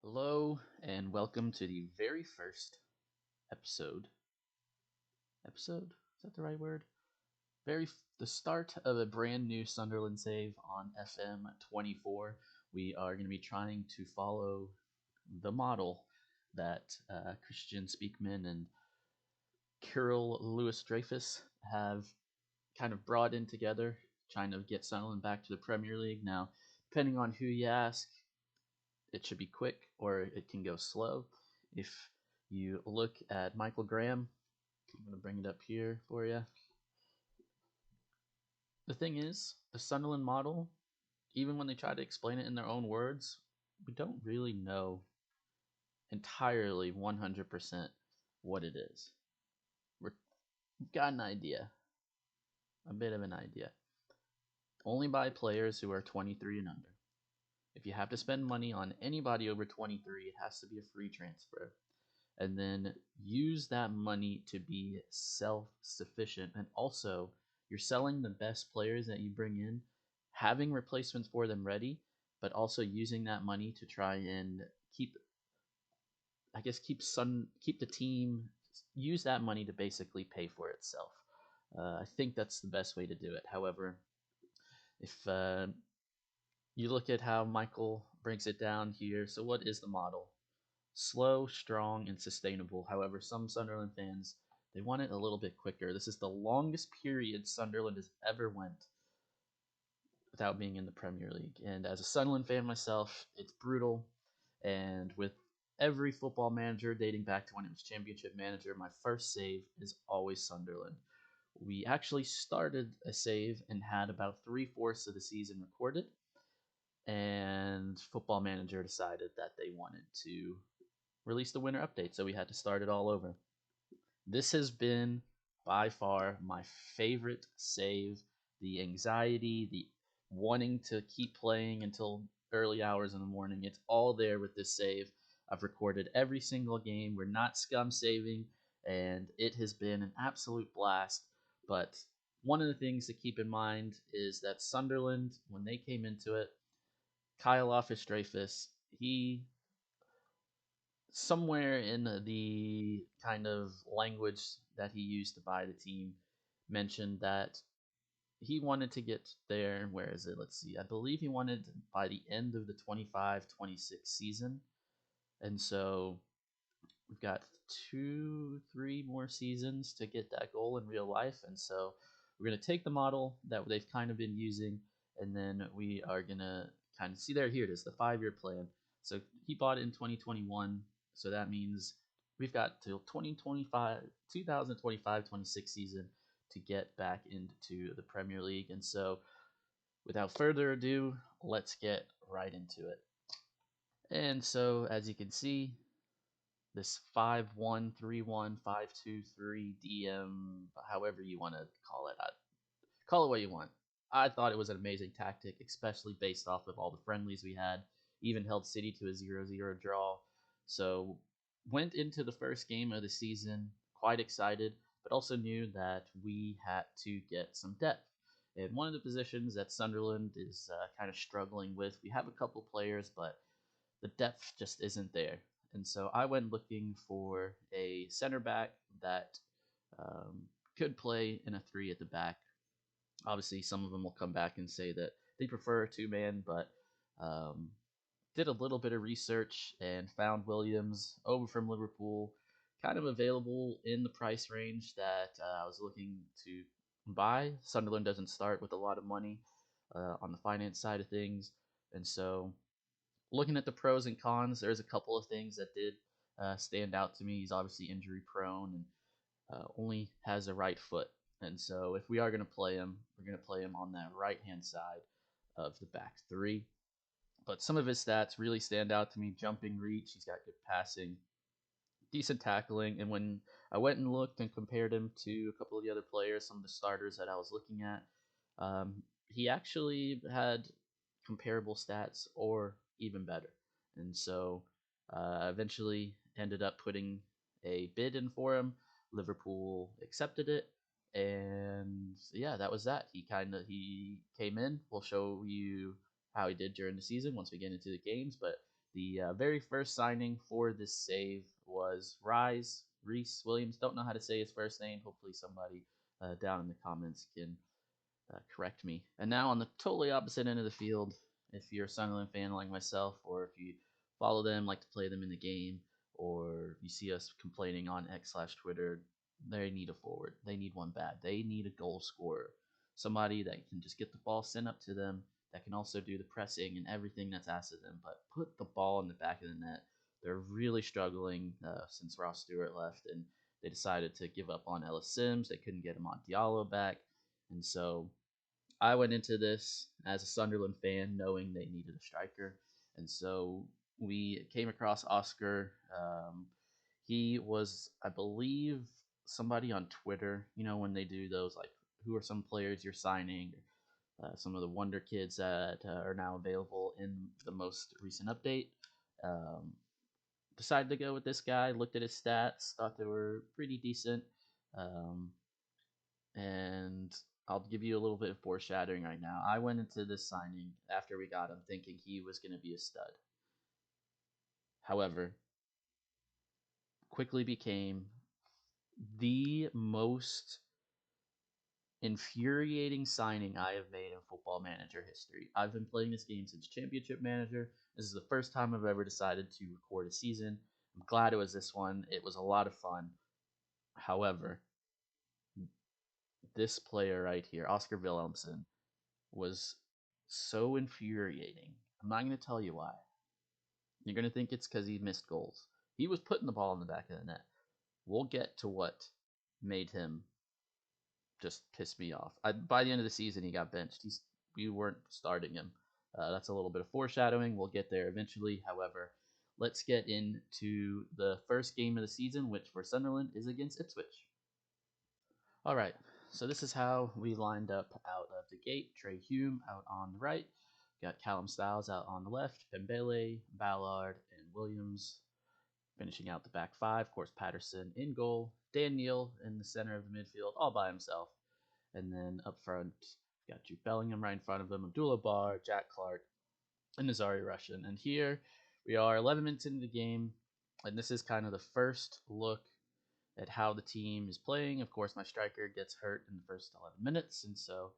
Hello and welcome to the very first episode. Episode? Is that the right word? The start of a brand new Sunderland save on FM24. We are going to be trying to follow the model that Christian Speakman and Kirill Lewis Dreyfus have kind of brought in together, trying to get Sunderland back to the Premier League. Now, depending on who you ask, it should be quick or it can go slow. If you look at Michael Graham, I'm going to bring it up here for you. The thing is, the Sunderland model, even when they try to explain it in their own words, we don't really know entirely 100% what it is. We've got an idea, a bit of an idea. Only buy players who are 23 and under. If you have to spend money on anybody over 23, it has to be a free transfer. And then use that money to be self-sufficient. And also, you're selling the best players that you bring in, having replacements for them ready, but also using that money to try and keep, keep the team, use that money to basically pay for itself. I think that's the best way to do it. However, if you look at how Michael breaks it down here, so what is the model? Slow, strong, and sustainable. However, some Sunderland fans, they want it a little bit quicker. This is the longest period Sunderland has ever went without being in the Premier League. And as a Sunderland fan myself, it's brutal. And with every football manager dating back to when it was Championship Manager, my first save is always Sunderland. We actually started a save and had about 3/4 of the season recorded. And Football Manager decided that they wanted to release the winter update, so we had to start it all over. This has been by far my favorite save. The anxiety, the wanting to keep playing until early hours in the morning, it's all there with this save. I've recorded every single game. We're not scum saving, and it has been an absolute blast. But one of the things to keep in mind is that Sunderland, when they came into it, Kyle Office-Dreyfus, he somewhere in the kind of language that he used to buy the team mentioned that he wanted to get there. Where is it? Let's see. I believe he wanted by the end of the 25-26 season. And so we've got 2-3 more seasons to get that goal in real life. And so we're going to take the model that they've kind of been using, and then we are going to kind of see there. Here it is, the 5-year plan. So he bought it in 2021. So that means we've got till 2025-26 season to get back into the Premier League. And so without further ado, let's get right into it. And so as you can see, this 5-1-3-1, 5-2-3 DM, however you want to call it, call it what you want. I thought it was an amazing tactic, especially based off of all the friendlies we had. Even held City to a 0-0 draw. So went into the first game of the season quite excited, but also knew that we had to get some depth. And one of the positions that Sunderland is kind of struggling with, we have a couple players, but the depth just isn't there. And so I went looking for a center back that could play in a 3 at the back. Obviously, some of them will come back and say that they prefer a 2-man, but did a little bit of research and found Williams over from Liverpool, kind of available in the price range that I was looking to buy. Sunderland doesn't start with a lot of money on the finance side of things, and so looking at the pros and cons, there's a couple of things that did stand out to me. He's obviously injury prone and only has a right foot. And so if we are going to play him, we're going to play him on that right-hand side of the back 3. But some of his stats really stand out to me. Jumping reach, he's got good passing, decent tackling. And when I went and looked and compared him to a couple of the other players, some of the starters that I was looking at, he actually had comparable stats or even better. And so eventually ended up putting a bid in for him. Liverpool accepted it, and yeah, that was that. He came in. We'll show you how he did during the season once we get into the games, but The very first signing for this save was Reese Williams. Don't know how to say his first name. Hopefully, somebody down in the comments can correct me. And now on the totally opposite end of the field, if you're a Sunderland fan like myself, or if you follow them, like to play them in the game, or you see us complaining on X/Twitter, they need a forward. They need one bad. They need a goal scorer. Somebody that can just get the ball sent up to them, that can also do the pressing and everything that's asked of them, but put the ball in the back of the net. They're really struggling since Ross Stewart left, and they decided to give up on Ellis Sims. They couldn't get him on Diallo back. And so I went into this as a Sunderland fan knowing they needed a striker. And so we came across Oscar. He was, I believe, somebody on Twitter, when they do those, like, who are some players you're signing, some of the wonder kids that are now available in the most recent update. Decided to go with this guy, looked at his stats, thought they were pretty decent. Um, and I'll give you a little bit of foreshadowing right now. I went into this signing after we got him thinking he was going to be a stud. However, quickly became the most infuriating signing I have made in Football Manager history. I've been playing this game since Championship Manager. This is the first time I've ever decided to record a season. I'm glad it was this one. It was a lot of fun. However, this player right here, Oscar Wilhelmsen, was so infuriating. I'm not going to tell you why. You're going to think it's because he missed goals. He was putting the ball in the back of the net. We'll get to what made him just piss me off. By the end of the season, he got benched. We weren't starting him. That's a little bit of foreshadowing. We'll get there eventually. However, let's get into the first game of the season, which for Sunderland is against Ipswich. All right, so this is how we lined up out of the gate. Trey Hume out on the right. Got Callum Styles out on the left. Pembele, Ballard, and Williams finishing out the back five. Of course, Patterson in goal. Dan Neal in the center of the midfield, all by himself. And then up front, got Jude Bellingham right in front of him. Abdullah Bar, Jack Clark, and Nazari Russian. And here we are 11 minutes into the game. And this is kind of the first look at how the team is playing. Of course, my striker gets hurt in the first 11 minutes, and so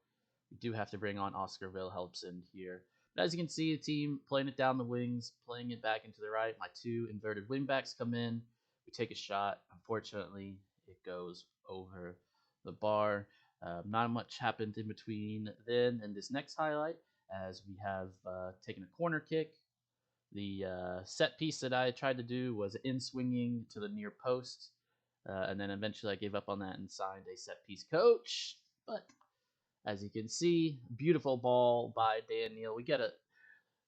we do have to bring on Oscar Wilhelmsen here. But as you can see, the team playing it down the wings, playing it back into the right. My two inverted wingbacks come in. We take a shot. Unfortunately, it goes over the bar. Not much happened in between then and this next highlight, as we have taken a corner kick. The set piece that I tried to do was in swinging to the near post. And then eventually I gave up on that and signed a set piece coach. But as you can see, beautiful ball by Dan Neal. We get a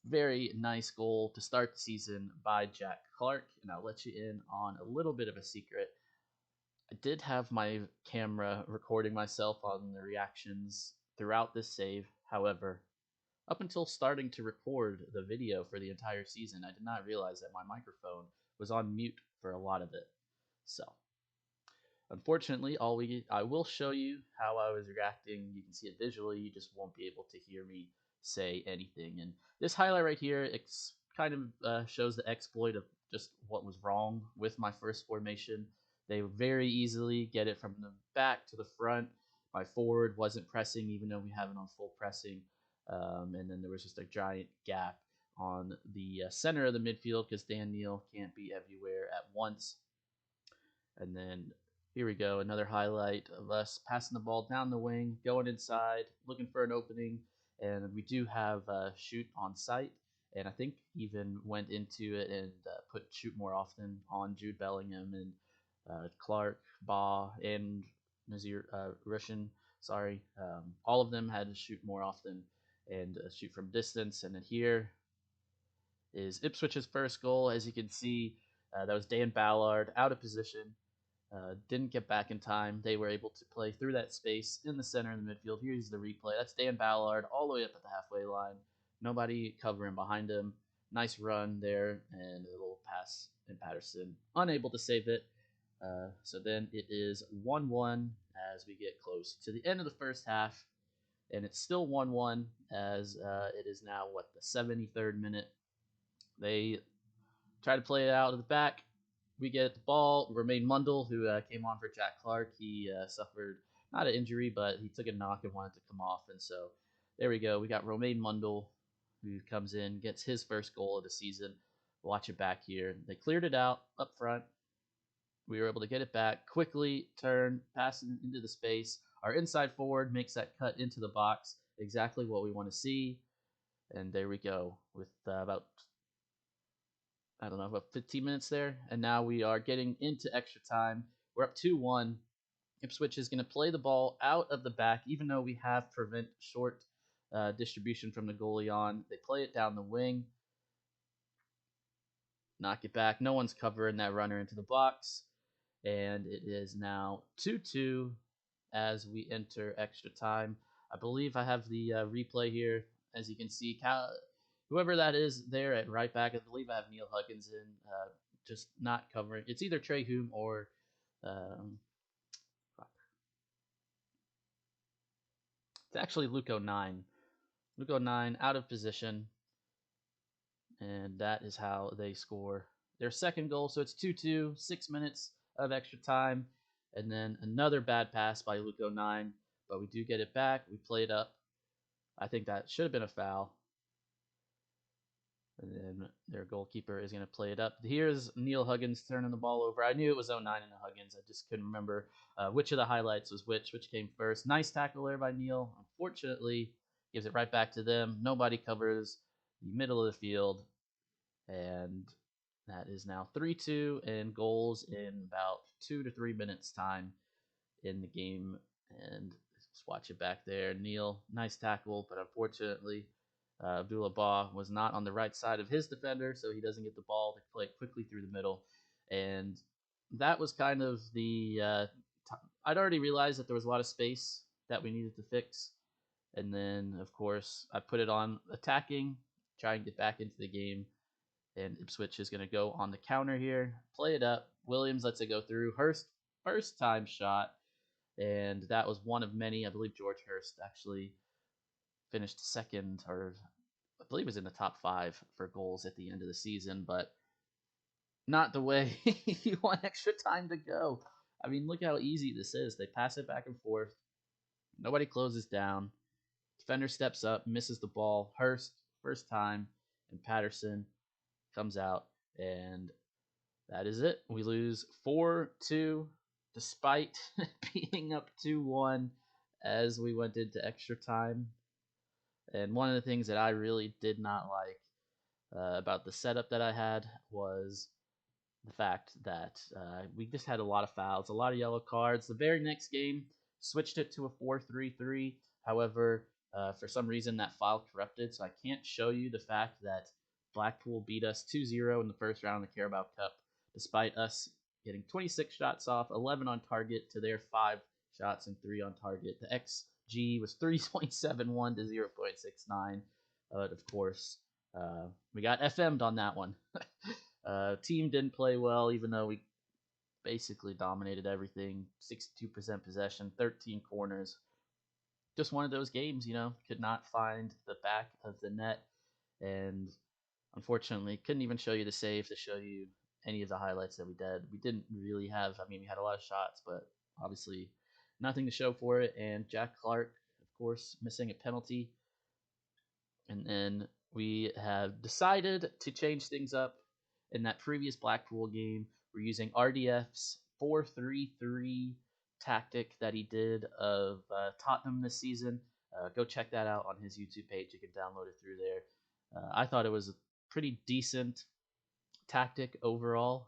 very nice goal to start the season by Jack Clark. And I'll let you in on a little bit of a secret. I did have my camera recording myself on the reactions throughout this save. However, up until starting to record the video for the entire season, I did not realize that my microphone was on mute for a lot of it. So unfortunately, I will show you how I was reacting. You can see it visually. You just won't be able to hear me say anything. And this highlight right here, kind of shows the exploit of just what was wrong with my first formation. They very easily get it from the back to the front. My forward wasn't pressing, even though we have it on full pressing. And then there was just a giant gap on the center of the midfield because Dan Neal can't be everywhere at once. And then here we go, another highlight of us passing the ball down the wing, going inside, looking for an opening, and we do have shoot on site, and I think even went into it and put shoot more often on Jude Bellingham and Clark, Ba, and Nazir Russian. Sorry, all of them had to shoot more often and shoot from distance. And then here is Ipswich's first goal. As you can see, that was Dan Ballard out of position. Didn't get back in time. They were able to play through that space in the center of the midfield. Here's the replay. That's Dan Ballard all the way up at the halfway line. Nobody covering behind him. Nice run there and a little pass in Patterson. Unable to save it. So then it is 1-1 as we get close to the end of the first half. And it's still 1-1 as it is now, the 73rd minute. They Try to play it out of the back. We get the ball. Romain Mundle, who came on for Jack Clark, he suffered not an injury, but he took a knock and wanted to come off. And so there we go. We got Romain Mundle, who comes in, gets his first goal of the season. Watch it back here. They cleared it out up front. We were able to get it back quickly, turn, pass it into the space. Our inside forward makes that cut into the box, exactly what we want to see. And there we go with about, I don't know, about 15 minutes there. And now we are getting into extra time. We're up 2-1. Ipswich is going to play the ball out of the back, even though we have prevent short distribution from the goalie on. They play it down the wing, knock it back. No one's covering that runner into the box. And it is now 2-2 as we enter extra time. I believe I have the replay here. As you can see, whoever that is there at right back, I believe I have Neil Huggins in, just not covering. It's either Trey Hume or it's actually Luco 9. Luco 9 out of position, and that is how they score their second goal. So it's 2-2, 6 minutes of extra time, and then another bad pass by Luco 9, but we do get it back. We play it up. I think that should have been a foul. And then their goalkeeper is going to play it up. Here's Neil Huggins turning the ball over. I knew it was 09 and Huggins. I just couldn't remember which of the highlights was which came first. Nice tackle there by Neil. Unfortunately, gives it right back to them. Nobody covers the middle of the field. And that is now 3-2 and goals in about 2 to 3 minutes time in the game. And just watch it back there. Neil, nice tackle, but unfortunately, Abdullah Ba was not on the right side of his defender, so he doesn't get the ball to play it quickly through the middle. And that was kind of the I'd already realized that there was a lot of space that we needed to fix. And then, of course, I put it on attacking, try and get back into the game. And Ipswich is going to go on the counter here, play it up. Williams lets it go through. Hurst, first time shot. And that was one of many. I believe George Hurst actually finished second, or I believe was in the top 5 for goals at the end of the season, but not the way you want extra time to go. I mean, look how easy this is. They pass it back and forth. Nobody closes down. Defender steps up, misses the ball. Hurst, first time, and Patterson comes out, and that is it. We lose 4-2, despite being up 2-1 as we went into extra time. And one of the things that I really did not like about the setup that I had was the fact that we just had a lot of fouls, a lot of yellow cards. The very next game, switched it to a 4-3-3. However, for some reason, that file corrupted, so I can't show you the fact that Blackpool beat us 2-0 in the first round of the Carabao Cup, despite us getting 26 shots off, 11 on target to their 5 shots and 3 on target. The XG was 3.71 to 0.69. But of course, we got FM'd on that one. Team didn't play well, even though we basically dominated everything. 62% possession, 13 corners. Just one of those games, could not find the back of the net. And unfortunately, couldn't even show you the save to show you any of the highlights that we did. We didn't really have, we had a lot of shots, but obviously nothing to show for it. And Jack Clark, of course, missing a penalty. And then we have decided to change things up. In that previous Blackpool game, we're using RDF's 4-3-3 tactic that he did of Tottenham this season. Go check that out on his YouTube page. You can download it through there. I thought it was a pretty decent tactic overall.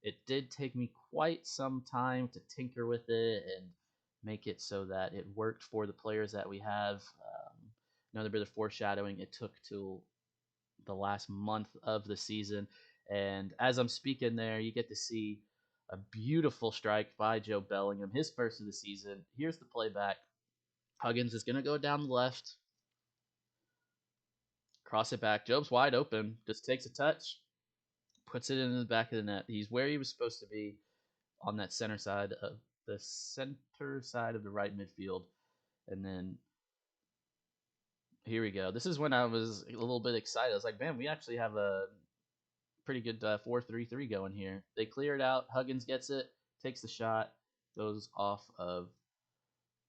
It did take me quite some time to tinker with it and make it so that it worked for the players that we have. Another bit of foreshadowing, it took till the last month of the season. And as I'm speaking there, you get to see a beautiful strike by Joe Bellingham, his first of the season. Here's the playback. Huggins is going to go down the left, cross it back. Joe's wide open, just takes a touch, puts it in the back of the net. He's where he was supposed to be on that center side of the right midfield. And then here we go. This is when I was a little bit excited. I was like, man, we actually have a pretty good 4-3-3 going here. They clear it out. Huggins gets it, takes the shot, goes off of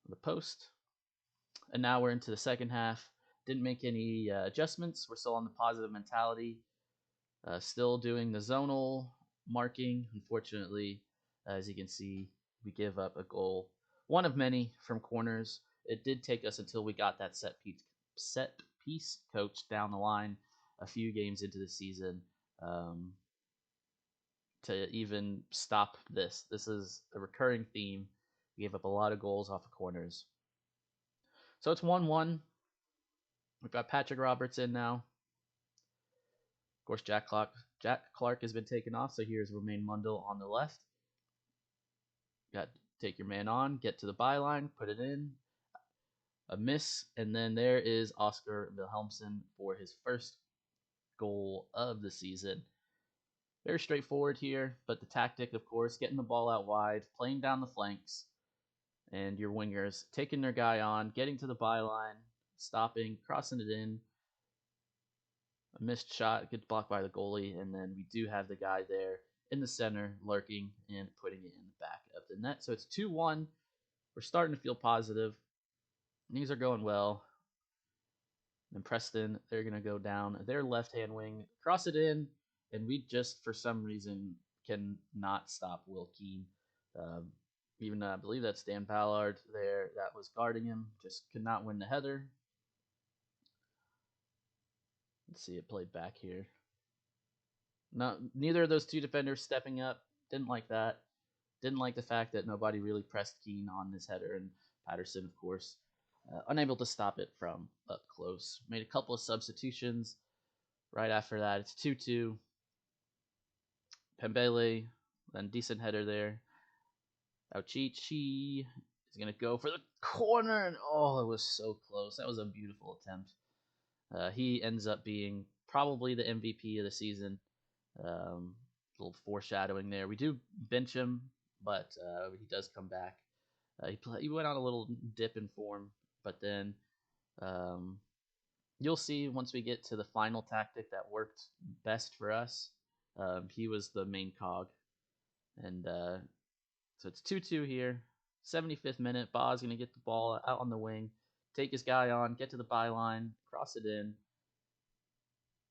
the post. And now we're into the second half. Didn't make any adjustments. We're still on the positive mentality. Still doing the zonal marking. Unfortunately, as you can see, we give up a goal, one of many from corners. It did take us until we got that set piece coach down the line a few games into the season um, to even stop this. This is a recurring theme. We gave up a lot of goals off of corners. So it's 1-1. We've got Patrick Roberts in now. Of course, Jack Clark has been taken off, so here's Romain Mundle on the left. Got to take your man on, get to the byline, put it in. A miss, and then there is Oscar Wilhelmsen for his first goal of the season. Very straightforward here, but the tactic, of course, getting the ball out wide, playing down the flanks, and your wingers taking their guy on, getting to the byline, stopping, crossing it in. A missed shot gets blocked by the goalie, and then we do have the guy there in the center lurking and putting it in the back of the net. So it's 2-1. We're starting to feel positive. Things are going well. And Preston, they're going to go down their left-hand wing, cross it in, and we just, for some reason, cannot stop Will Keane. Even I believe that's Dan Ballard there that was guarding him. Just could not win the header. Let's see it played back here. No, neither of those two defenders stepping up. Didn't like that. Didn't like the fact that nobody really pressed Keane on this header, and Patterson, of course, unable to stop it from up close. Made a couple of substitutions. Right after that, it's 2-2. Pembele, then decent header there. Auchichi is going to go for the corner, and oh, it was so close. That was a beautiful attempt. He ends up being probably the MVP of the season. A little foreshadowing there. We do bench him, but he does come back. He went on a little dip in form, but then you'll see once we get to the final tactic that worked best for us. He was the main cog. And so it's 2-2 here. 75th minute. Ba's going to get the ball out on the wing, take his guy on, get to the byline, cross it in.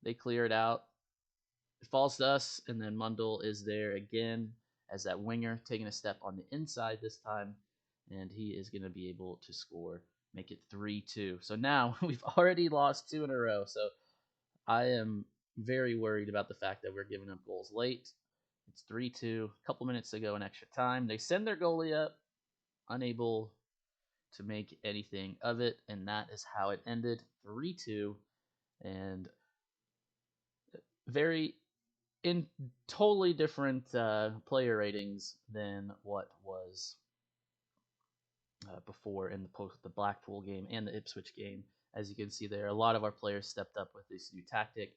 They clear it out. It falls to us, and then Mundle is there again as that winger, taking a step on the inside this time, and he is going to be able to score, make it 3-2. So now we've already lost 2 in a row, so I am very worried about the fact that we're giving up goals late. It's 3-2, a couple minutes to go in extra time. They send their goalie up, unable to make anything of it, and that is how it ended, 3-2, and very in totally different player ratings than what was before in the Blackpool game and the Ipswich game. As you can see there, a lot of our players stepped up with this new tactic.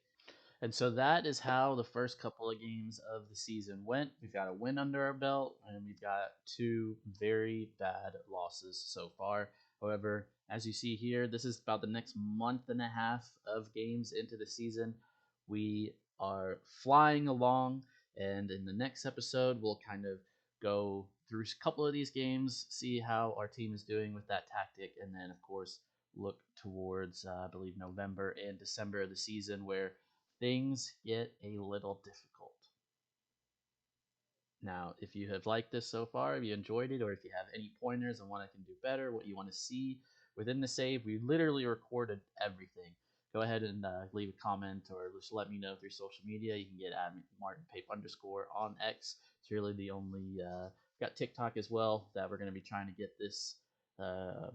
And so that is how the first couple of games of the season went. We've got a win under our belt, and we've got 2 very bad losses so far. However, as you see here, this is about the next month and a half of games into the season. We are flying along, and in the next episode, we'll kind of go through a couple of these games, see how our team is doing with that tactic, and then, of course, look towards, I believe, November and December of the season where things get a little difficult. Now, if you have liked this so far, if you enjoyed it, or if you have any pointers on what I can do better, what you want to see within the save, we literally recorded everything. Go ahead and leave a comment or just let me know through social media. You can get at @MartinPape_ on X. It's really the only, got TikTok as well that we're going to be trying to get this,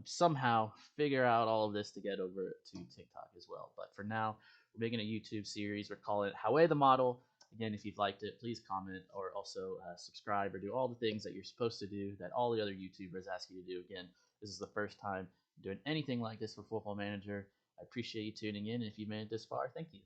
somehow figure out all of this to get over to TikTok as well. But for now, we're making a YouTube series. We're calling it HAWAY the Model. Again, if you've liked it, please comment or also subscribe or do all the things that you're supposed to do that all the other YouTubers ask you to do. Again, this is the first time doing anything like this for Football Manager. I appreciate you tuning in, and if you made it this far, thank you.